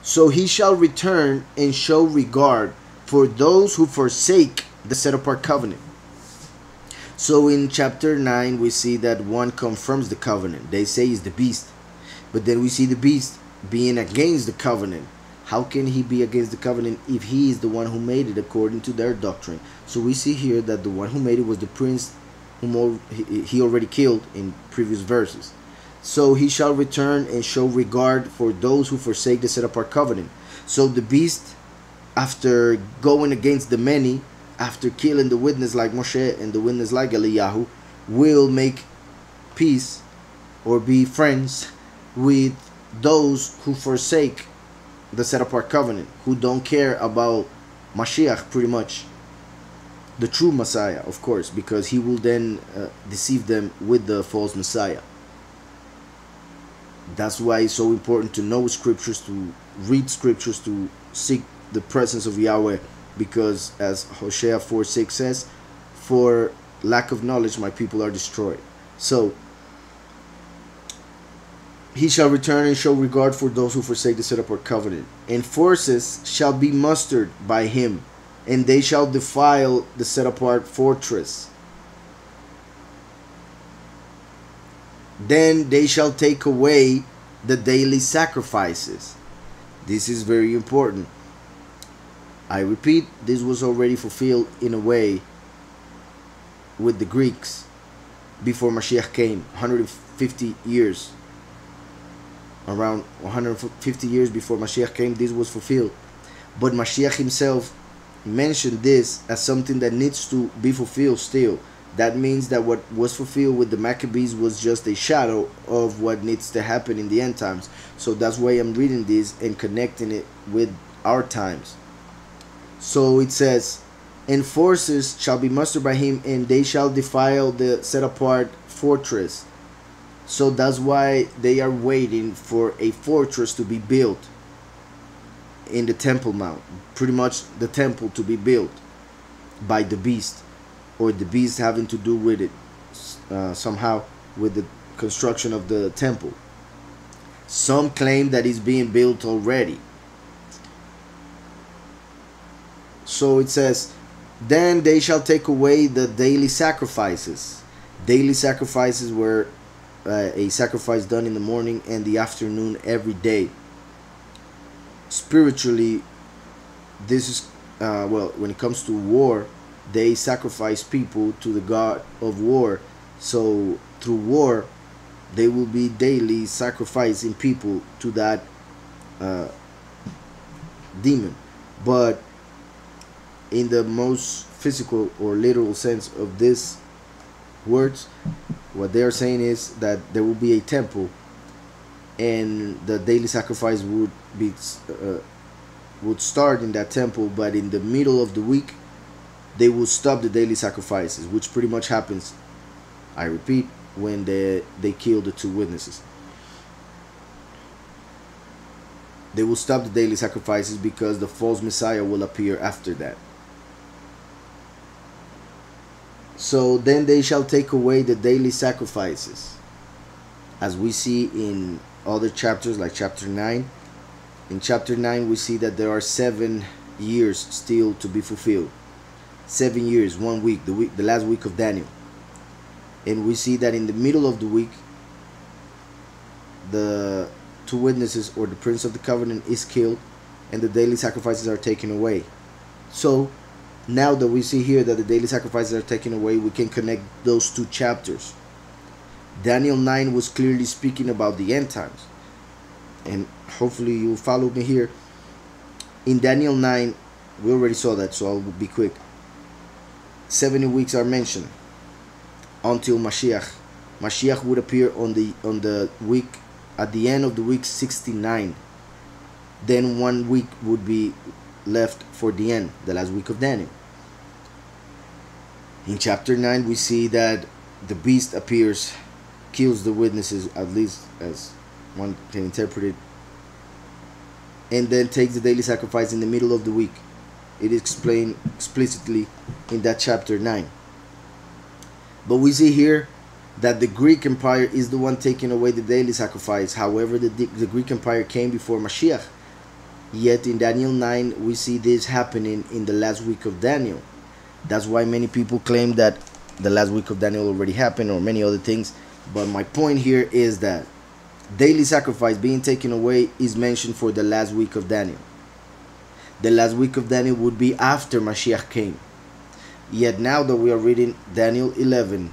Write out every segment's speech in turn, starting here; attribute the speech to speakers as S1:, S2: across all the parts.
S1: So he shall return and show regard for those who forsake the set apart covenant. So in chapter 9, we see that one confirms the covenant. They say he's the beast. But then we see the beast being against the covenant. How can he be against the covenant if he is the one who made it according to their doctrine? So we see here that the one who made it was the prince whom he already killed in previous verses. So he shall return and show regard for those who forsake the set apart covenant. So the beast, after going against the many, after killing the witness like Moshe and the witness like Eliyahu, will make peace or be friends with those who forsake the set apart covenant, who don't care about Mashiach, pretty much the true Messiah, of course, because he will then deceive them with the false Messiah. That's why it's so important to know scriptures, to read scriptures, to seek the presence of Yahweh, because as Hosea 4:6 says, for lack of knowledge my people are destroyed. So he shall return and show regard for those who forsake the set apart covenant, and forces shall be mustered by him, and they shall defile the set apart fortress. Then they shall take away the daily sacrifices. This is very important. I repeat, this was already fulfilled in a way with the Greeks before Mashiach came, 150 years. Around 150 years before Mashiach came, this was fulfilled. But Mashiach himself mentioned this as something that needs to be fulfilled still. That means that what was fulfilled with the Maccabees was just a shadow of what needs to happen in the end times. So that's why I'm reading this and connecting it with our times. So it says, and forces shall be mustered by him, and they shall defile the set apart fortress. So that's why they are waiting for a fortress to be built in the Temple Mount. Pretty much the temple to be built by the beast, or the beast having to do with it somehow with the construction of the temple. Some claim that it's being built already. So it says, then they shall take away the daily sacrifices. Daily sacrifices were a sacrifice done in the morning and the afternoon every day. Spiritually, this is well, when it comes to war, they sacrifice people to the god of war. So through war, they will be daily sacrificing people to that demon. But in the most physical or literal sense of this words, what they are saying is that there will be a temple, and the daily sacrifice would be would start in that temple, but in the middle of the week they will stop the daily sacrifices, which pretty much happens, I repeat, when they kill the two witnesses. They will stop the daily sacrifices because the false Messiah will appear after that. So then they shall take away the daily sacrifices, as we see in other chapters like chapter 9. In chapter 9 we see that there are 7 years still to be fulfilled. 7 years, 1 week, the last week of Daniel. And we see that in the middle of the week, the two witnesses or the prince of the covenant is killed, and the daily sacrifices are taken away. So now that we see here that the daily sacrifices are taken away, we can connect those two chapters. Daniel 9 was clearly speaking about the end times, and hopefully you'll follow me here. In Daniel 9, we already saw that, so I'll be quick. 70 weeks are mentioned until Mashiach. Mashiach would appear on the week, at the end of the week 69. Then 1 week would be left for the end, the last week of Daniel. In chapter 9 we see that the beast appears, kills the witnesses, at least as one can interpret it, and then takes the daily sacrifice in the middle of the week. It is explained explicitly in that chapter 9. But we see here that the Greek Empire is the one taking away the daily sacrifice. However, the Greek Empire came before Mashiach. Yet in Daniel 9, we see this happening in the last week of Daniel. That's why many people claim that the last week of Daniel already happened, or many other things. But my point here is that daily sacrifice being taken away is mentioned for the last week of Daniel. The last week of Daniel would be after Mashiach came. Yet now that we are reading Daniel 11,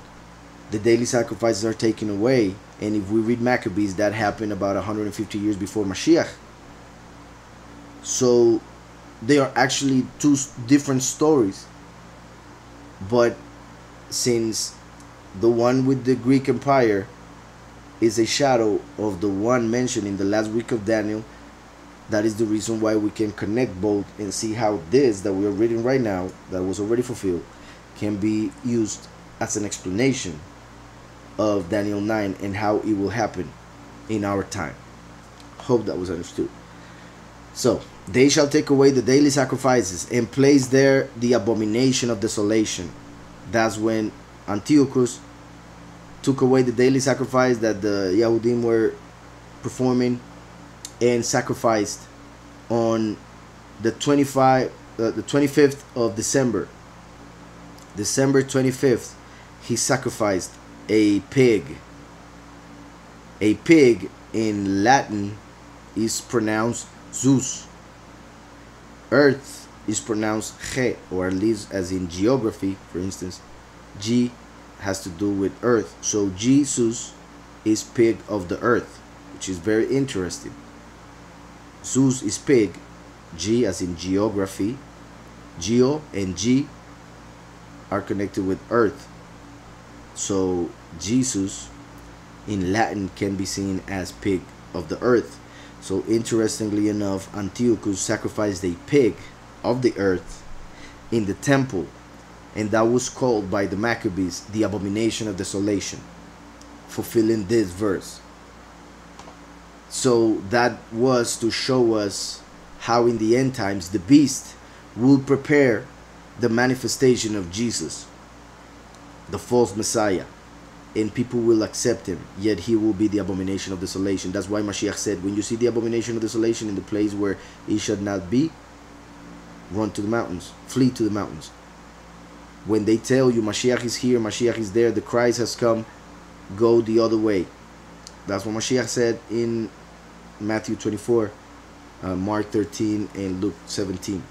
S1: the daily sacrifices are taken away. And if we read Maccabees, that happened about 150 years before Mashiach. So they are actually two different stories. But since the one with the Greek Empire is a shadow of the one mentioned in the last week of Daniel, that is the reason why we can connect both and see how this that we are reading right now, that was already fulfilled, can be used as an explanation of Daniel 9 and how it will happen in our time. Hope that was understood. So, they shall take away the daily sacrifices and place there the abomination of desolation. That's when Antiochus took away the daily sacrifice that the Yahudim were performing and sacrificed on the 25th of December. December 25th, he sacrificed a pig. A pig in Latin is pronounced Zeus. Earth is pronounced Ge, or at least as in geography, for instance, G has to do with earth. So Jesus is pig of the earth, which is very interesting. Zeus is pig, G as in geography, geo and G are connected with earth. So Jesus in Latin can be seen as pig of the earth. So interestingly enough, Antiochus sacrificed a pig of the earth in the temple, and that was called by the Maccabees the abomination of desolation, fulfilling this verse. So that was to show us how in the end times the beast will prepare the manifestation of Jesus, the false Messiah, and people will accept him, yet he will be the abomination of desolation. That's why Mashiach said, when you see the abomination of desolation in the place where it should not be, run to the mountains, flee to the mountains. When they tell you Mashiach is here, Mashiach is there, the Christ has come, go the other way. That's what Mashiach said in Matthew 24, Mark 13, and Luke 17.